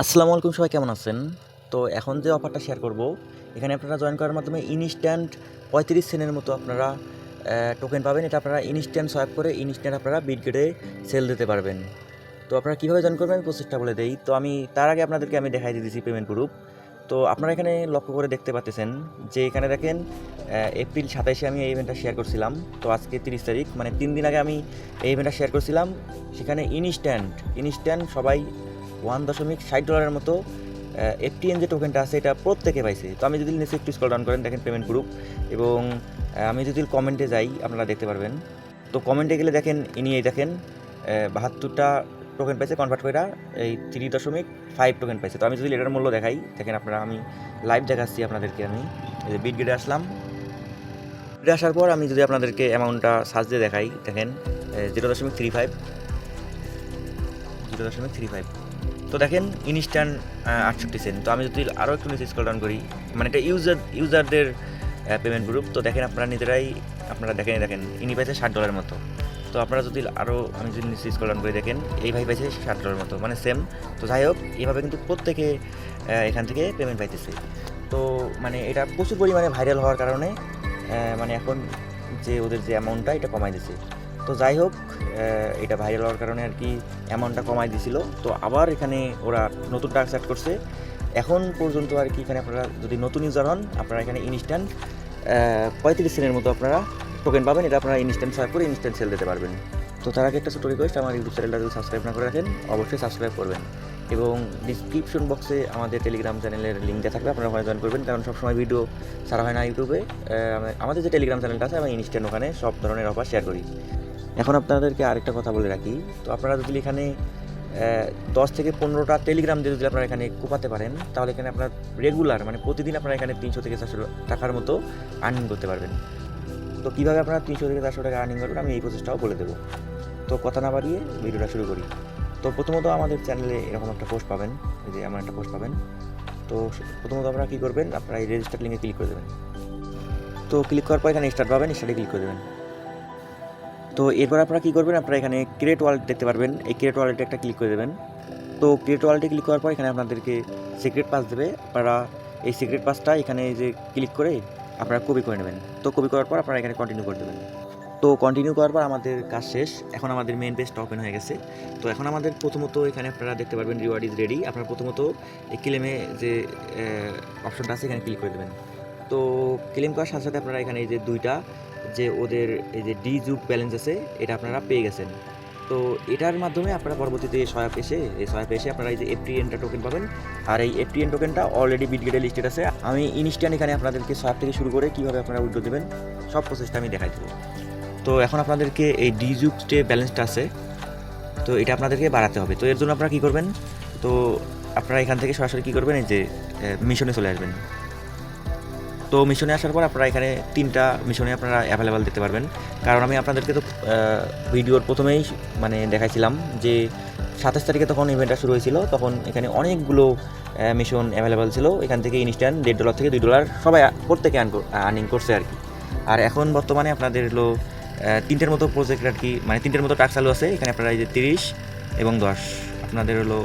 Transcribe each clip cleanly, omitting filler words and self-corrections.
আসসালামু আলাইকুম, সবাই কেমন আছেন? তো এখন যে অফারটা শেয়ার করব, এখানে আপনারা জয়েন করার মাধ্যমে ইনস্ট্যান্ট 35 সেন্টের মতো আপনারা টোকেন পাবেন। এটা আপনারা ইনস্ট্যান্ট সোয়াইপ করে ইনস্ট্যান্ট আপনারা বিটগেটে সেল দিতে পারবেন। তো আপনারা কীভাবে জয়েন করবেন প্রসেসটা বলে দেই। তো তার আগে আপনাদেরকে দেখাই দিয়েছি পেমেন্ট প্রুফ। তো আপনারা এখানে লক্ষ্য করে দেখতে পাচ্ছেন যে এখানে দেখেন এপ্রিল 27-এ আমি এই ইভেন্টটা শেয়ার করছিলাম। তো আজকে 30 তারিখ, মানে 3 দিন আগে আমি এই ইভেন্টটা শেয়ার করছিলাম। সেখানে ইনস্ট্যান্ট সবাই $1.60 মতো এফটিএন যে টোকেনটা আছে এটা প্রত্যেকে পাইছে। তো আমি যদি নিচে একটু স্ক্রল ডাউন করেন দেখেন পেমেন্ট প্রুফ, এবং আমি যদি কমেন্টে যাই আপনারা দেখতে পারবেন। তো কমেন্টে গেলে দেখেন এই দেখেন 72টা টোকেন পাইছে, কনভার্ট করে এই 3.5 টোকেন পাইছে। তো আমি যদি এটার মূল্য দেখাই দেখেন, আমি লাইভ দেখাচ্ছি আপনাদেরকে। আমি এই যে বিটগেটে আসলাম, বিটগেটে আসার পর আমি যদি আপনাদেরকে অ্যামাউন্টটা সার্চ দিয়ে দেখাই দেখেন 0.35। তো দেখেন ইনস্ট্যান্ট 68 সেন্ট। তো আমি যদি আরও একটু নিচে স্ক্রল ডাউন করি, মানে এটা ইউজারদের পেমেন্ট গ্রুপ। তো দেখেন আপনারা নিজেরাই দেখেন ইনি পাইছে $60 মতো। তো আপনারা যদি আমি যদি নিচে স্ক্রল ডাউন করে দেখেন এই ভাই পাইছে $60 মতো, মানে সেম। তো যাই হোক, এইভাবে কিন্তু প্রত্যেকে এখান থেকে পেমেন্ট পাইতেছে। তো এটা প্রচুর পরিমাণে ভাইরাল হওয়ার কারণে এখন যে ওদের যে অ্যামাউন্টটা এটা কমাই দিছে। তো যাই হোক, এটা ভাইরাল হওয়ার কারণে আর কি অ্যামাউন্টটা কমাই দিছিল। তো আবার এখানে ওরা নতুন টাস্ক অ্যাড করছে। এখন পর্যন্ত আর কি এখানে আপনারা যদি নতুন ইউজার হন, আপনারা এখানে ইনস্ট্যান্ট 35 সেন্টের মতো আপনারা টোকেন পাবেন। এটা আপনারা ইনস্ট্যান্ট সোয়াইপ করে ইনস্ট্যান্ট সেল দিতে পারবেন। তো তার আগে একটা ছোটো রিকোয়েস্ট, আমার ইউটিউব চ্যানেলটা যদি সাবস্ক্রাইব না করে রাখেন অবশ্যই সাবস্ক্রাইব করবেন, এবং ডিসক্রিপশন বক্সে আমাদের টেলিগ্রাম চ্যানেলের লিঙ্ক দেওয়া থাকবে, আপনারা ওখানে জয়েন করবেন। কারণ সবসময় ভিডিও ছাড়া হয় না ইউটিউবে। আমাদের যে টেলিগ্রাম চ্যানেলটা আছে, আমি ইনস্ট্যান্ট ওখানে সব ধরনের অফার শেয়ার করি। এখন আপনাদেরকে আরেকটা কথা বলে রাখি, তো আপনারা যদি এখানে 10 থেকে 15টা টেলিগ্রাম দিয়ে যদি আপনারা এখানে কোপাতে পারেন, তাহলে এখানে আপনার রেগুলার প্রতিদিন আপনারা এখানে 300 থেকে 400 টাকার মতো আর্নিং করতে পারবেন। তো কীভাবে আপনারা 300 থেকে 400 টাকা আর্নিং করবেন আমি এই প্রসেসটাও বলে দেবো। তো কথা না বাড়িয়ে ভিডিওটা শুরু করি। তো প্রথমত আমাদের চ্যানেলে এরকম একটা পোস্ট পাবেন, এই যে আমার একটা পোস্ট পাবেন। তো প্রথমত আপনারা কী করবেন, আপনারা এই রেজিস্টার লিঙ্কে ক্লিক করে দেবেন। তো ক্লিক করার পর এখানে স্টার্ট পাবেন, স্টার্টে ক্লিক করে দেবেন। তো এরপর আপনারা কী করবেন, আপনারা এখানে ক্রিয়েট ওয়ালেট দেখতে পারবেন, এই ক্রিয়েট ওয়ালেটে একটা ক্লিক করে দেবেন। তো ক্রিয়েট ওয়ালেটে ক্লিক করার পর এখানে আপনাদেরকে সিক্রেট পাস দেবে। আপনারা এই সিক্রেট পাসটা এখানে যে ক্লিক করে আপনারা কপি করে নেবেন। তো কপি করার পর আপনারা এখানে কন্টিনিউ করে দেবেন। তো কন্টিনিউ করার পর আমাদের কাজ শেষ। এখন আমাদের মেন পেজটা ওপেন হয়ে গেছে। তো এখন আমাদের প্রথমত এখানে আপনারা দেখতে পারবেন রিওয়ার্ড ইজ রেডি। আপনারা প্রথমত এই ক্লেমে যে অপশনটা আছে এখানে ক্লিক করে দেবেন। তো ক্লেম করার সাথে সাথে আপনারা এখানে এই যে দুইটা যে ওদের এই যে ডিজুক ব্যালেন্স আছে এটা আপনারা পেয়ে গেছেন। তো এটার মাধ্যমে আপনারা পরবর্তীতে সোয়াপে এসে আপনারা এই যে এফটিএনটা টোকেন পাবেন। আর এই এফটিএন টোকেনটা অলরেডি বিটগেটে লিস্টেড আছে। আমি ইনস্ট্যান্ট এখানে আপনাদেরকে সোয়াপ থেকে শুরু করে কীভাবে আপনারা উইথড্র দেবেন সব প্রসেসটা আমি দেখাই দেবো। তো এখন আপনাদেরকে এই ডিজুক যে ব্যালেন্সটা আছে, তো এটা আপনাদেরকে বাড়াতে হবে। তো এর জন্য আপনারা কী করবেন, তো আপনারা এখান থেকে সরাসরি কী করবেন, এই যে মিশনে চলে আসবেন। তো মিশনে আসার পর আপনারা এখানে 3টা মিশনে আপনারা অ্যাভেলেবেল দেখতে পারবেন। কারণ আমি আপনাদেরকে তো ভিডিওর প্রথমেই দেখাইছিলাম যে 27 তারিখে তখন ইভেন্টটা শুরু হয়েছিল, তখন এখানে অনেকগুলো মিশন অ্যাভেলেবেল ছিল। এখান থেকে ইনস্ট্যান্ট $1.5 থেকে $2 সবাই প্রত্যেকে আর্নিং করছে আর কি। আর এখন বর্তমানে আপনাদের হলো 3টের মতো প্রজেক্ট আর কি, 3টের মতো টাস্ক চালু আছে। এখানে আপনারা এই যে 30 এবং 10 আপনাদের হলো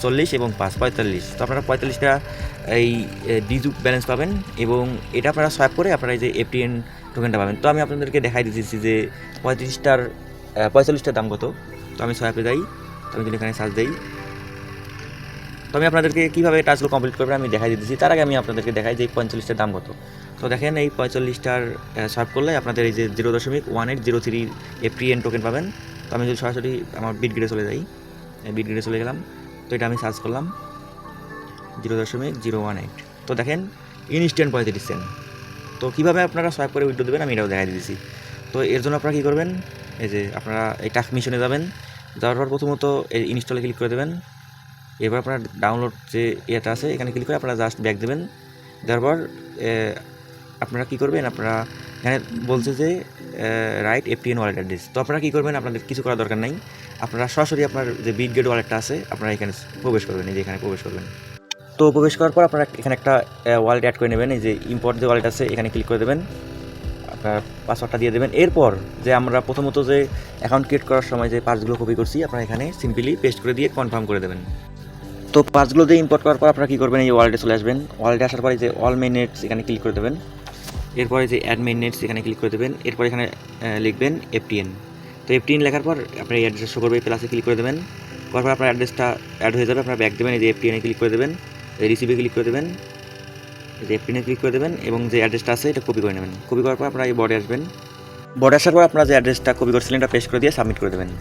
40 এবং 5 45। তো আপনারা 45টা এই ডিজুক ব্যালেন্স পাবেন, এবং এটা আপনারা সোয়াইপ করে আপনারা এই যে এফটিএন টোকেনটা পাবেন। তো আমি আপনাদেরকে দেখাই দিতেছি যে 45টার দাম কত। তো আমি সোয়াইপে যাই, তো আমি যদি এখানে সার্চ দিই, তো আমি আপনাদেরকে কীভাবে টাস্কগুলো কমপ্লিট করবেন আমি দেখাই দিতেছি। তার আগে আমি আপনাদেরকে দেখাই যে 45টার দাম কত। তো দেখেন এই 45টার সোয়াইপ করলে আপনাদের এই যে 0.1803 এফটিএন টোকেন পাবেন। তো আমি যদি সরাসরি আমার বিটগেটে চলে যাই, বিটগেটে চলে গেলাম। তো এটা আমি সার্চ করলাম 0.018। তো দেখেন ইনস্ট্যান্ট 35 সেন্ট। তো কীভাবে আপনারা সোয়াইপ করে উইথড্র দেবেন আমি এটাও দেখাই দিয়েছি। তো এর জন্য আপনারা কী করবেন, এই যে আপনারা এই টাস্ক মিশনে যাবেন, যাওয়ার পর প্রথমত এই ইনস্টলে ক্লিক করে দেবেন। এরপর আপনার ডাউনলোড যে ইয়েটা আছে এখানে ক্লিক করে আপনারা জাস্ট ব্যাক দেবেন। দেওয়ার পর আপনারা কী করবেন, আপনারা এখানে বলছে যে রাইট এফটিএন ওয়ালেট অ্যাড্রেস। তো আপনারা কী করবেন, আপনাদের কিছু করার দরকার নাই, আপনারা সরাসরি আপনার যে বিটগেট ওয়ালেটটা আছে আপনারা এখানে প্রবেশ করবেন, এই যে এখানে প্রবেশ করবেন। তো প্রবেশ করার পর আপনারা এখানে একটা ওয়ালেট অ্যাড করে নেবেন। এই যে ইম্পোর্ট যে ওয়ালেট আছে এখানে ক্লিক করে দেবেন, আপনার পাসওয়ার্ডটা দিয়ে দেবেন। এরপর যে আমরা প্রথমত যে অ্যাকাউন্ট ক্রিয়েট করার সময় যে পাসগুলো কপি করছি আপনারা এখানে সিম্পলি পেস্ট করে দিয়ে কনফার্ম করে দেবেন। তো পাসগুলো দিয়ে ইম্পোর্ট করার পর আপনারা কী করবেন, এই ওয়ালেটে চলে আসবেন। ওয়ালেটে আসার পরে যে অল মেইন নেটস এখানে ক্লিক করে দেবেন। এরপরে যে অ্যাড মেইন নেটস এখানে ক্লিক করে দেবেন। এরপর এখানে লিখবেন FTN। তো FTN লেখার পর আপনার এই অ্যাড্রেস শো করবে, প্লাসে ক্লিক করে দেবেন। করার পর আপনার অ্যাড্রেসটা অ্যাড হয়ে যাবে, আপনারা ব্যাক দেবেন, এই যে FTN ক্লিক করে দেবেন, রিসিভে ক্লিক করে দেবেন, এই যে FTN ক্লিক করে দেবেন এবং যে অ্যাড্রেসটা আছে এটা কপি করে নেবেন। কপি করার পর আপনারা এই বর্ডে আসবেন। বর্ডে আসার পর আপনারা যে অ্যাড্রেসটা কপি করছিলেন এটা পেস্ট করে দিয়ে সাবমিট করে দেবেন।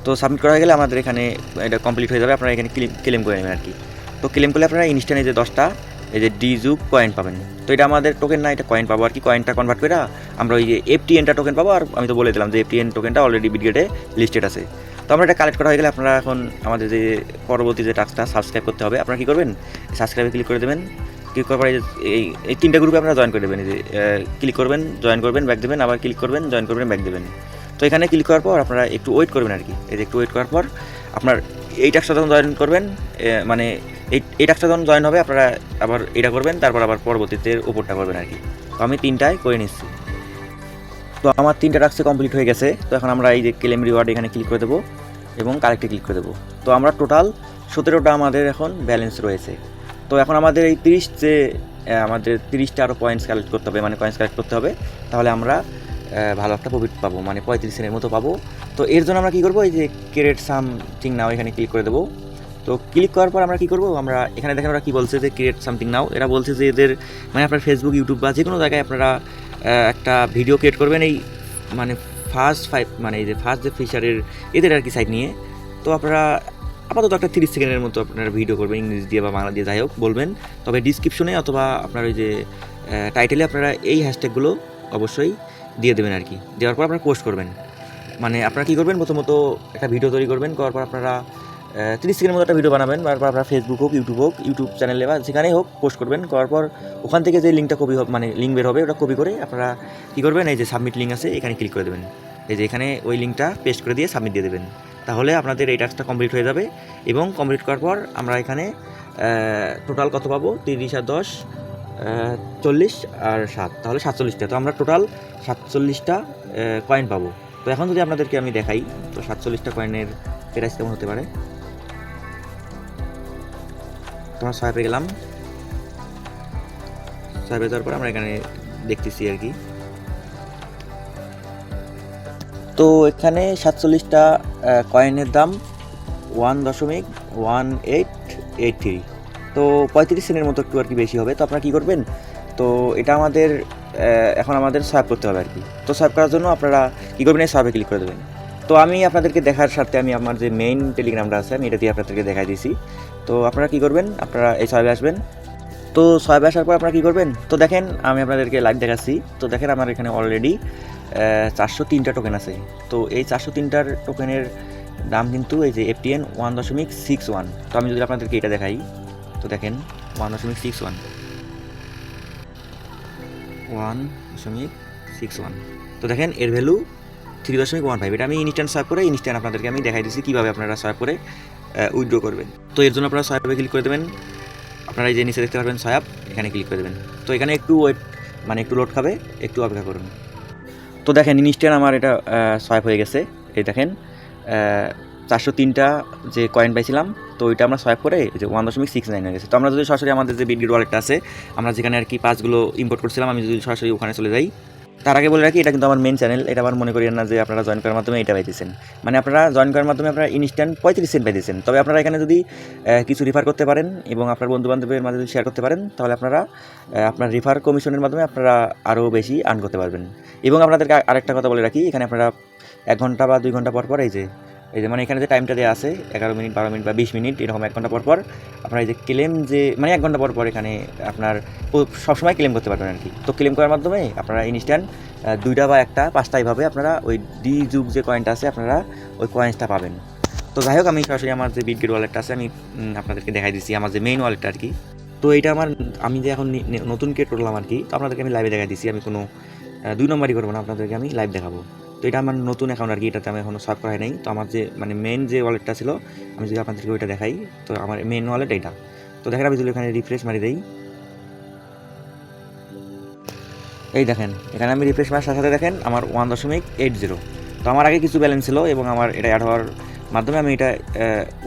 তো সাবমিট করা হয়ে গেলে আমাদের এখানে এটা কমপ্লিট হয়ে যাবে, আপনারা এখানে ক্লেম করে নেবেন আর কি। তো ক্লেম করলে আপনারা ইনস্ট্যান্ট এই যে 10টা এই যে ডিজুক কয়েন পাবেন। তো এটা আমাদের টোকেন না, এটা কয়েন পাবো আর কি। কয়েনটা কনভার্ট করে আমরা ওই যে FTNটা টোকেন পাবো। আর আমি তো বলে দিলাম যে FTN টোকেনটা অলরেডি বিটগেটে লিস্টেড আছে। তো আমরা এটা কালেক্ট করা হয়ে গেলে আপনারা এখন আমাদের যে পরবর্তী যে টাস্কটা সাবস্ক্রাইব করতে হবে, আপনারা কী করবেন, সাবস্ক্রাইবে ক্লিক করে দেবেন। ক্লিক করার পরে এই 3টা গ্রুপে আপনারা জয়েন করে দেবেন। এই যে ক্লিক করবেন, জয়েন করবেন, ব্যাক দেবেন, আবার ক্লিক করবেন, জয়েন করবেন, ব্যাক দেবেন। তো এখানে ক্লিক করার পর আপনারা একটু ওয়েট করবেন আর কি। এই যে একটু ওয়েট করার পর আপনার এই টাস্কটা যখন জয়েন করবেন, মানে এই টাস্কটা যখন জয়েন হবে আপনারা আবার এটা করবেন, তারপর আবার পরবর্তীতে ওপরটা করবেন আর কি। তো আমি 3টায় করে নিচ্ছি। তো আমার 3টা টাস্ক কমপ্লিট হয়ে গেছে। তো এখন আমরা এই যে ক্লেম রিওয়ার্ড এখানে ক্লিক করে দেবো এবং কালেক্টে ক্লিক করে দেবো। তো আমরা টোটাল 17টা আমাদের এখন ব্যালেন্স রয়েছে। তো এখন আমাদের এই 30টা আরও পয়েন্টস কালেক্ট করতে হবে, মানে কয়েন্স কালেক্ট করতে হবে। তাহলে আমরা ভালো একটা প্রফিট পাবো, মানে 35 সেন্টের মতো পাবো। তো এর জন্য আমরা কী করবো, এই যে ক্রিয়েট সামথিং নাও এখানে ক্লিক করে দেবো। তো ক্লিক করার পর আমরা কী করবো, আমরা এখানে দেখেন ওরা কী বলছে যে ক্রিয়েট সামথিং নাও। এরা বলছে যে এদের মানে আপনার ফেসবুক, ইউটিউব বা যে কোনো জায়গায় আপনারা একটা ভিডিও ক্রিয়েট করবেন এই মানে মানে এই যে ফার্স্ট যে ফিচারের এদের আর কি সাইট নিয়ে। তো আপনারা আপাতত একটা 30 সেকেন্ডের মতো আপনারা ভিডিও করবেন, ইংলিশ দিয়ে বা বাংলা দিয়ে যাই হোক বলবেন। তবে ডিসক্রিপশনে অথবা আপনার ওই যে টাইটেলে আপনারা এই হ্যাশট্যাগুলো অবশ্যই দিয়ে দেবেন আর কি। দেওয়ার পর আপনারা পোস্ট করবেন। মানে আপনারা কী করবেন, প্রথমত একটা ভিডিও তৈরি করবেন, করার পর আপনারা 30 সেকেন্ডের মতো একটা ভিডিও বানাবেন। তারপর আপনারা ফেসবুক হোক, ইউটিউব চ্যানেলে বা যেখানেই হোক পোস্ট করবেন। করার পর ওখান থেকে যে লিঙ্কটা কপি হবে, মানে লিঙ্ক বের হবে, ওটা কপি করে আপনারা কী করবেন, এই যে সাবমিট লিঙ্ক আছে এখানে ক্লিক করে দেবেন। এই যে এখানে ওই লিঙ্কটা পেস্ট করে দিয়ে সাবমিট দিয়ে দেবেন। তাহলে আপনাদের এই টাস্কটা কমপ্লিট হয়ে যাবে। এবং কমপ্লিট করার পর আমরা এখানে টোটাল কত পাবো, 30 আর 10 40 আর 7, তাহলে 47টা। তো আমরা টোটাল 47টা কয়েন পাবো। তো এখন যদি আপনাদেরকে আমি দেখাই, তো 47টা কয়েনের প্রাইস কেমন হতে পারে। তোমার সোয়াইপে গেলাম, সোয়াইপে যাওয়ার পর আমরা এখানে দেখতেছি আর কি। তো এখানে 47টা কয়েনের দাম 1.1883। তো 35 সেন্টের মতো একটু আর কি বেশি হবে। তো আপনারা কী করবেন, তো এটা আমাদের এখন আমাদের সোয়াইপ করতে হবে আর কি। তো সোয়াইপ করার জন্য আপনারা কী করবেন, এই সোয়াইপে ক্লিক করে দেবেন। তো আমি আপনাদেরকে দেখার স্বার্থে আমি আমার যে মেইন টেলিগ্রামটা আছে আমি এটা দিয়ে আপনাদেরকে দেখাই দিয়েছি। তো আপনারা কী করবেন, আপনারা এই সোয়াইপে আসবেন। তো সোয়াইপে আসার পর আপনারা কী করবেন, তো দেখেন আমি আপনাদেরকে লাইভ দেখাচ্ছি। তো দেখেন আমার এখানে অলরেডি 403টা টোকেন আছে। তো এই 403টার টোকেনের দাম কিন্তু এই যে FTN 1.61। তো আমি যদি আপনাদেরকে এটা দেখাই, তো দেখেন 1.61। তো দেখেন এর ভ্যালু 3.15। এটা আমি ইনস্ট্যান্ট সোয়াইপ করে ইনস্ট্যান্ট আপনাদেরকে আমি দেখাই দিচ্ছি কীভাবে আপনারা সোয়াইপ করে উইথড্র করবেন। তো এর জন্য আপনারা সোয়াইপে ক্লিক করে দেবেন। আপনারা এই যে নিচে দেখতে পারবেন সোয়াইপ, এখানে ক্লিক করে দেবেন। তো এখানে একটু ওয়েট, মানে একটু লোড খাবে, একটু অপেক্ষা করুন। তো দেখেন ইনস্ট্যান্ট আমার এটা সোয়াইপ হয়ে গেছে। এই দেখেন 403টা যে কয়েন পাইছিলাম, তো ওইটা আমরা সোয়াইপ করে যে 1.69 হয়ে গেছে। তো আমরা যদি সরাসরি আমাদের যে বিটগেট ওয়ালেটটা আছে, আমরা যেখানে আর কি পাসগুলো ইম্পোর্ট করছিলাম, আমি যদি সরাসরি ওখানে চলে যাই। তার আগে বলে রাখি, এটা কিন্তু আমার মেন চ্যানেল। এটা আমার মনে করি না যে আপনারা জয়েন করার মাধ্যমে এটা পাইতেছেন। মানে আপনারা জয়েন করার মাধ্যমে আপনারা ইনস্ট্যান্ট 35 সেন্ট পাইতেছেন। তবে আপনারা এখানে যদি কিছু রিফার করতে পারেন এবং আপনার বন্ধুবান্ধবের মাঝে যদি শেয়ার করতে পারেন, তাহলে আপনারা আপনার রিফার কমিশনের মাধ্যমে আপনারা আরও বেশি আর্ন করতে পারবেন। এবং আপনাদেরকে আরেকটা কথা বলে রাখি, এখানে আপনারা 1 ঘন্টা বা 2 ঘন্টা পর পর এই যে মানে এখানে যে টাইমটা দেওয়া আছে 11 মিনিট, 12 মিনিট বা 20 মিনিট, এরকম 1 ঘন্টা পর পর আপনারা এই যে ক্লেম যে মানে 1 ঘন্টা পর পর এখানে আপনার সবসময় ক্লেম করতে পারবেন আর কি। তো ক্লেম করার মাধ্যমে আপনারা ইনস্ট্যান্ট 2টা বা 1টা 5টা এইভাবে আপনারা ওই ডিজুক যে কয়েনটা আছে আপনারা ওই কয়েন্সটা পাবেন। তো যাই হোক, আমি সরাসরি আমার যে বিটগেট ওয়ালেটটা আছে আমি আপনাদেরকে দেখাই দিচ্ছি, আমার যে মেইন ওয়ালেটটা আর কি। তো এটা আমি যে এখন নতুন ক্রিয়েট করলাম আর কি। তো আপনাদেরকে আমি লাইভে দেখাই দিচ্ছি, আমি কোনো 2 নম্বরই করবো না, আপনাদেরকে আমি লাইভ দেখাবো। তো এটা আমার নতুন অ্যাকাউন্ট আর কি, এটাতে আমি এখনও সোয়াইপ করা হয় নাই। তো আমার যে মানে মেইন যে ওয়ালেটটা ছিল, আমি যদি আপনাদেরকে ওইটা দেখাই, তো আমার মেইন ওয়ালেট এইটা। তো দেখেন আমি যদি এখানে রিফ্রেশ মারি দেই, এই দেখেন এখানে আমি রিফ্রেশ মারার সাথে সাথে দেখেন আমার 1.80। তো আমার আগে কিছু ব্যালেন্স ছিল এবং আমার এটা অ্যাড হওয়ার মাধ্যমে আমি এটা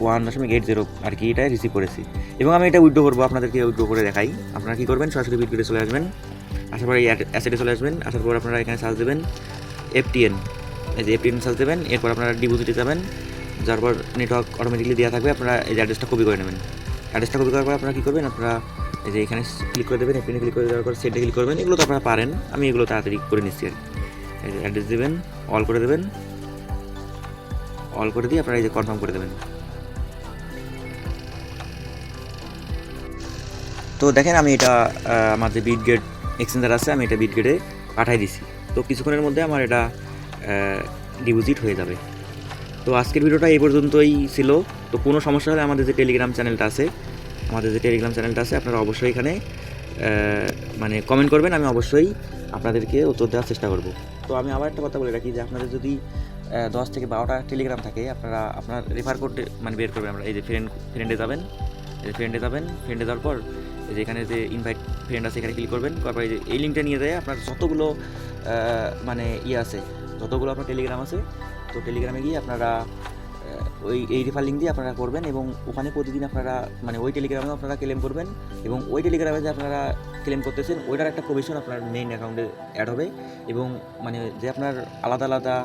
1.80 আর কি এটা রিসিভ করেছি এবং আমি এটা উইথড্র করবো, আপনাদেরকে উইথড্র করে দেখাই। আপনারা কী করবেন, সরাসরি বিটগেটে চলে আসবেন, আসার পরে এই অ্যাসেটে চলে আসবেন, আসার পর আপনারা এখানে সার্চ দেবেন FTN, এই যে FTN সার্চ দেবেন, এরপর আপনারা ডিপোজিটে যাবেন, যার পর নেটওয়ার্ক অটোমেটিকলি দেওয়া থাকবে, আপনারা এই যে অ্যাড্রেসটা কপি করে নেবেন। অ্যাড্রেসটা কপি করার পর আপনারা কী করবেন, আপনারা এই যে এখানে ক্লিক করে দেবেন, FTN ক্লিক করে দেওয়ার পর সেটে ক্লিক করবেন। এগুলো তো আপনারা পারেন, আমি এগুলো তাড়াতাড়ি করে নিচ্ছি আর কি। এই যে অ্যাড্রেস দেবেন, অল করে দেবেন, অল করে দিয়ে আপনারা এই যে কনফার্ম করে দেবেন। তো দেখেন আমি এটা আমার যে বিটগেট এক্সচেঞ্জার আছে আমি এটা বিটগেটে পাঠাই দিছি। তো কিছুক্ষণের মধ্যে আমার এটা ডিপোজিট হয়ে যাবে। তো আজকের ভিডিওটা এই পর্যন্তই ছিল। তো কোনো সমস্যা হলে আমাদের যে টেলিগ্রাম চ্যানেলটা আছে আপনারা অবশ্যই এখানে মানে কমেন্ট করবেন, আমি অবশ্যই আপনাদেরকে উত্তর দেওয়ার চেষ্টা করব। তো আমি আবার একটা কথা বলে রাখি যে আপনাদের যদি 10 থেকে 12টা টেলিগ্রাম থাকে, আপনারা আপনার রেফার কোড মানে বের করবেন। আমরা এই যে ফ্রেন্ডে যাবেন, ফ্রেন্ডে যাওয়ার পর এই যে এখানে যে ইনভাইট ফ্রেন্ড আছে এখানে ক্লিক করবেন, তারপর এই যে এই লিঙ্কটা নিয়ে যায় আপনার যতগুলো মানে আছে, যতগুলো আপনার টেলিগ্রাম আছে, তো টেলিগ্রামে গিয়ে আপনারা এই রেফার লিঙ্ক দিয়ে আপনারা করবেন এবং ওখানে প্রতিদিন আপনারা মানে ওই টেলিগ্রামেও আপনারা ক্লেম করবেন এবং ওই টেলিগ্রামে যে আপনারা ক্লেম করতেছেন ওইটার একটা কমিশন আপনার মেইন অ্যাকাউন্টে অ্যাড হবে এবং মানে যে আপনার আলাদা আলাদা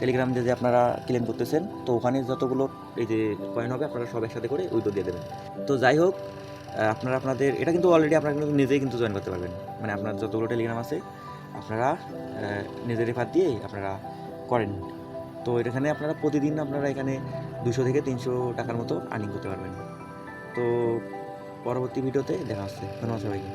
টেলিগ্রাম যে আপনারা ক্লেম করতেছেন, তো ওখানে যতগুলো এই যে কয়েন হবে আপনারা সব একসাথে করে উইথড্র দিয়ে দেবেন। তো যাই হোক, আপনারা আপনাদের এটা কিন্তু অলরেডি আপনারা কিন্তু নিজেই কিন্তু জয়েন করতে পারবেন, মানে আপনার যতগুলো টেলিগ্রাম আছে আপনারা নিজের রেফার দিয়েই আপনারা করেন। তো এখানে আপনারা প্রতিদিন আপনারা এখানে 200 থেকে 300 টাকার মতো আর্নিং করতে পারবেন। তো পরবর্তী ভিডিওতে দেখা হচ্ছে। ধন্যবাদ সবাইকে।